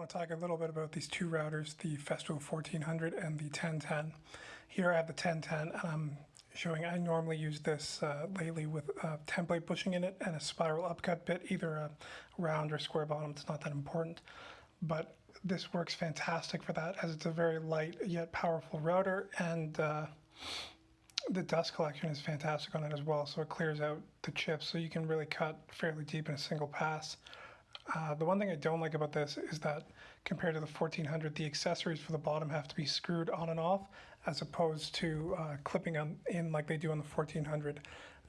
want to talk a little bit about these two routers, the Festool 1400 and the 1010. Here I have the 1010, and I'm showing I normally use this lately with template bushing in it and a spiral upcut bit, either a round or square bottom. It's not that important, but this works fantastic for that, as it's a very light yet powerful router, and the dust collection is fantastic on it as well, so it clears out the chips, so you can really cut fairly deep in a single pass. The one thing I don't like about this is that compared to the 1400, the accessories for the bottom have to be screwed on and off, as opposed to clipping them in like they do on the 1400.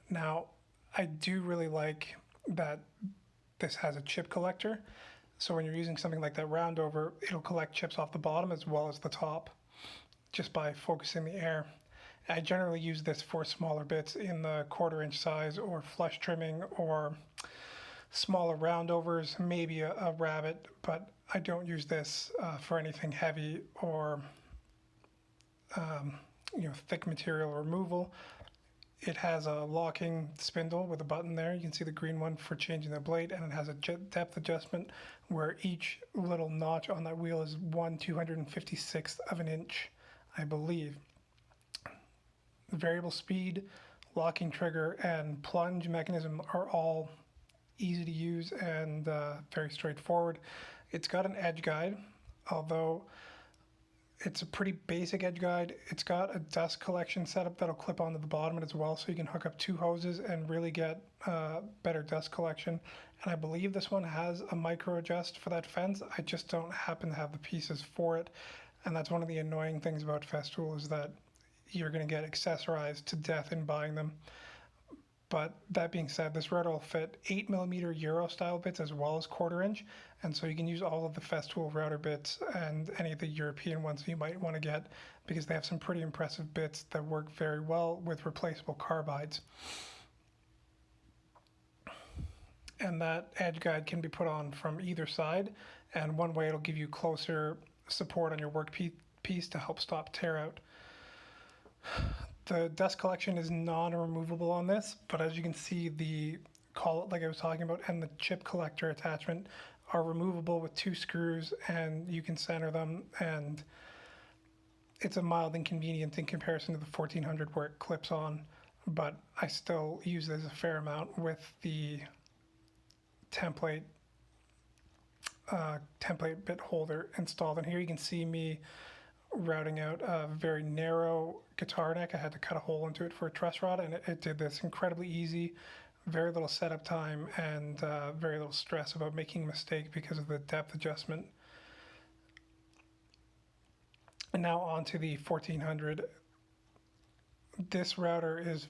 Now, I do really like that this has a chip collector, so when you're using something like that round over, it'll collect chips off the bottom as well as the top, just by focusing the air. I generally use this for smaller bits in the 1/4 inch size, or flush trimming, or smaller roundovers, maybe a rabbit, but I don't use this for anything heavy or thick material removal. It has a locking spindle with a button there. You can see the green one for changing the blade, and it has a depth adjustment where each little notch on that wheel is 1/256th of an inch, I believe. Variable speed, locking trigger, and plunge mechanism are all easy to use and very straightforward. It's got an edge guide, although it's a pretty basic edge guide. It's got a dust collection setup that'll clip onto the bottom as well, so you can hook up 2 hoses and really get better dust collection. And I believe this one has a micro adjust for that fence. I just don't happen to have the pieces for it, and that's one of the annoying things about Festool, is that you're going to get accessorized to death in buying them. But that being said, this router will fit 8mm Euro style bits as well as 1/4 inch, and so you can use all of the Festool router bits and any of the European ones you might want to get, because they have some pretty impressive bits that work very well with replaceable carbides. And that edge guide can be put on from either side, and one way it'll give you closer support on your work piece to help stop tear out. The dust collection is non-removable on this, but as you can see, the collet, like I was talking about, and the chip collector attachment are removable with 2 screws, and you can center them, and it's a mild inconvenience in comparison to the 1400 where it clips on, but I still use this a fair amount with the template bit holder installed. And here you can see me routing out a very narrow guitar neck. I had to cut a hole into it for a truss rod, and it did this incredibly easy, very little setup time, and very little stress about making a mistake because of the depth adjustment. And now on to the 1400. This router is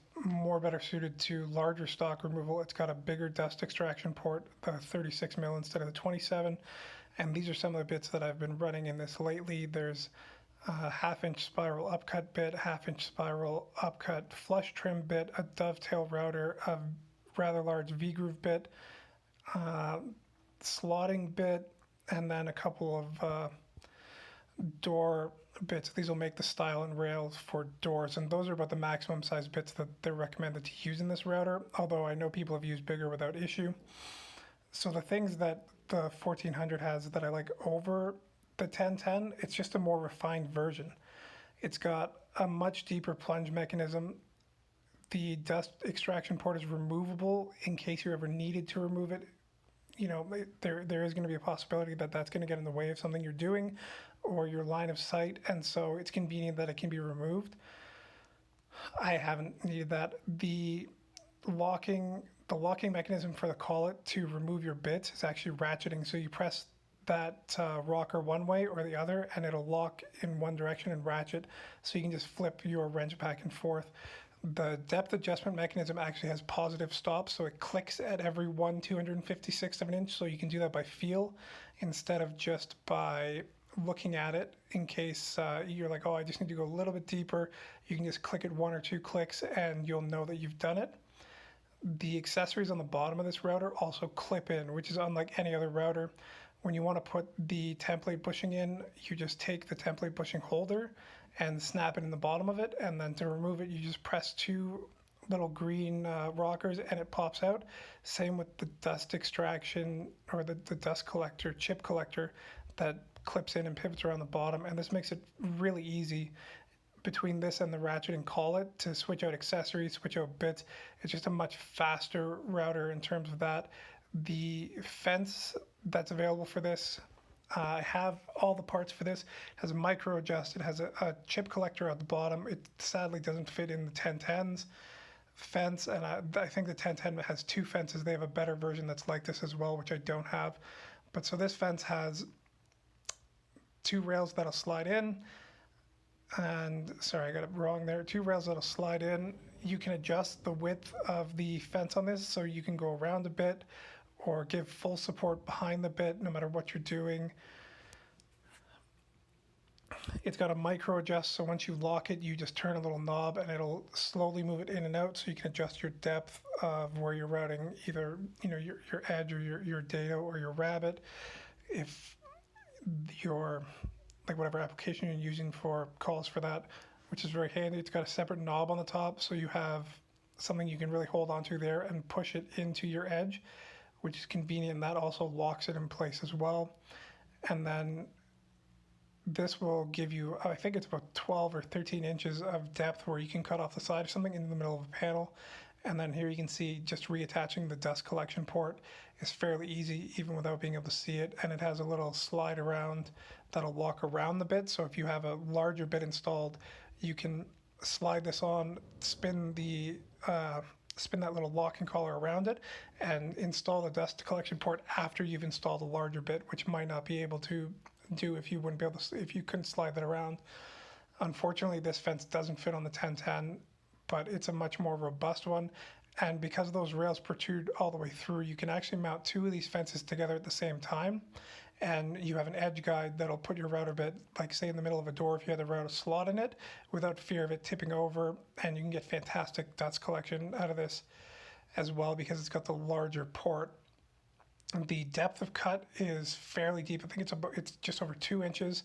better suited to larger stock removal. It's got a bigger dust extraction port, the 36mm instead of the 27, and these are some of the bits that I've been running in this lately. There's a 1/2 inch spiral upcut bit, 1/2 inch spiral upcut flush trim bit, a dovetail router, a rather large V-groove bit, slotting bit, and then a couple of door bits. These will make the stile and rails for doors, and those are about the maximum size bits that they're recommended to use in this router, although I know people have used bigger without issue. So the things that the 1400 has that I like over the 1010, it's just a more refined version. It's got a much deeper plunge mechanism. The dust extraction port is removable in case you ever needed to remove it. You know, there is going to be a possibility that that's going to get in the way of something you're doing or your line of sight, and so it's convenient that it can be removed. I haven't needed that. The locking mechanism for the collet to remove your bits is actually ratcheting, so you press that rocker one way or the other, and it'll lock in one direction and ratchet, so you can just flip your wrench back and forth. The depth adjustment mechanism actually has positive stops, so it clicks at every 1/256th of an inch, so you can do that by feel instead of just by looking at it. In case you're like, oh, I just need to go a little bit deeper, you can just click it 1 or 2 clicks and you'll know that you've done it. The accessories on the bottom of this router also clip in, which is unlike any other router. When you want to put the template bushing in, you just take the template bushing holder and snap it in the bottom of it, and then to remove it, you just press 2 little green rockers and it pops out. Same with the dust extraction, or the dust collector, chip collector. that clips in and pivots around the bottom, and this makes it really easy between this and the ratchet and collet to switch out accessories, switch out bits. It's just a much faster router in terms of that. The fence that's available for this, I have all the parts for this. It has a micro adjust. It has a chip collector at the bottom. It sadly doesn't fit in the 1010's fence, and I think the 1010 has two fences. They have a better version that's like this as well, which I don't have. But so this fence has two rails that'll slide in, and sorry, I got it wrong there. Two rails that'll slide in. You can adjust the width of the fence on this, so you can go around a bit or give full support behind the bit no matter what you're doing. It's got a micro adjust, so once you lock it, you just turn a little knob and it'll slowly move it in and out, so you can adjust your depth of where you're routing either your edge or your data or your rabbit. If your whatever application you're using for calls for that, which is very handy. It's got a separate knob on the top, so you have something you can really hold onto there and push it into your edge, which is convenient. That also locks it in place as well. And then this will give you, I think it's about 12 or 13 inches of depth where you can cut off the side of something in the middle of a panel. And then here you can see just reattaching the dust collection port is fairly easy even without being able to see it. And it has a little slide around that'll walk around the bit. So if you have a larger bit installed, you can slide this on, spin that little locking collar around it, and install the dust collection port after you've installed a larger bit, which might not be able to do if you couldn't slide that around. Unfortunately, this fence doesn't fit on the 1010, but it's a much more robust one. And because those rails protrude all the way through, you can actually mount two of these fences together at the same time. And you have an edge guide that'll put your router bit, like say in the middle of a door if you had the router slot in it, without fear of it tipping over. And you can get fantastic dust collection out of this as well because it's got the larger port. The depth of cut is fairly deep. I think it's just over 2 inches.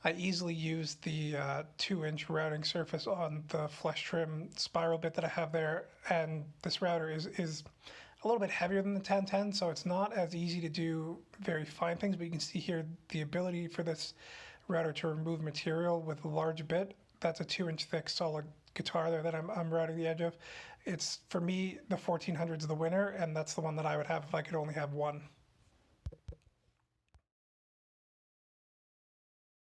I easily use the 2-inch routing surface on the flush trim spiral bit that I have there, and this router is a little bit heavier than the 1010, so it's not as easy to do very fine things, but you can see here the ability for this router to remove material with a large bit. That's a 2-inch thick solid guitar there that I'm routing the edge of. It's, for me, the 1400 is the winner, and that's the one that I would have if I could only have one.